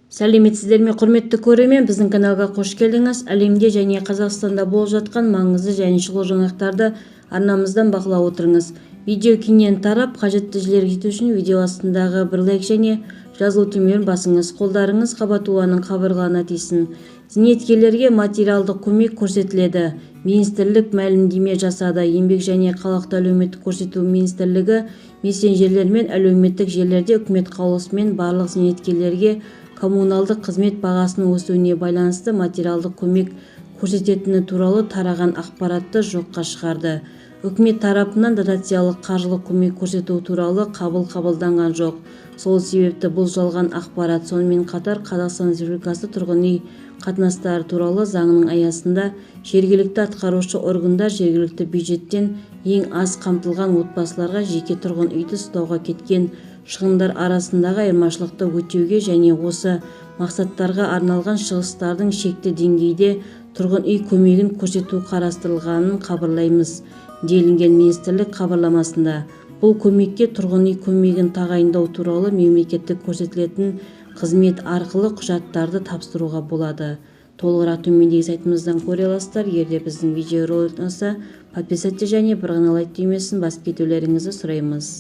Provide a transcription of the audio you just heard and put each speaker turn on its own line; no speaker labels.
Сәлеметсіздер ме, құрметті көрермен, біздің каналға қош келдіңіз. Әлемде және Қазақстанда болып жатқан маңызды және шұғыл жаңалықтарды арнамыздан бақылап отырыңыз. Видео кеңінен тарап, қажетті жерлерге жету үшін видео астындағы бір лайк және жазылу түймелерін басыңыз. Қолдарыңыз қабатуаның қабырғаларына тисін. Зейнеткерлерге материалдық көмек көрсетіледі. Министрлік мәлімдеме жасады. Еңбек және халықты әлеуметтік көрсету министрлігі мессенджерлер мен әлеуметтік желілерде үкімет қаулысымен барлық зейнеткерлерге коммуналдық қызмет бағасының өсуіне байланысты материалдық көмек көрсететіні туралы тараған ақпаратты жоққа шығарды. Үкімет тарапынан дотациялық қаржылық көмек көрсету туралы қабылданған жоқ. Сол себепті бұл жалған ақпарат. Сонымен қатар Қазақстан Республикасы тұрғын үй қатынастары туралы заңының аясында жергілікті атқарушы органдар жергілікті бюджеттен ең аз қамтылған отбасыларға жеке тұрғын үйді ұстауға кеткен шығындар арасындағы айырмашылықты өтеуге және осы мақсаттарға арналған шығыстардың шекті деңгейде тұрғын үй көмегін көрсету қарастырылғанын хабарлаймыз, делінген министрлік хабарламасында. Бұл көмекке тұрғын үй көмегін тағайындау туралы мемлекеттік көрсетілетін қызмет арқылы құжаттарды тапсыруға болады. Толығырақ төмендегі сайтымыздан көре аласыздар. Егер біздің видеоролик ұнаса, подписаться және бір ғана лайк түймесін басып кетулеріңізді сұраймыз.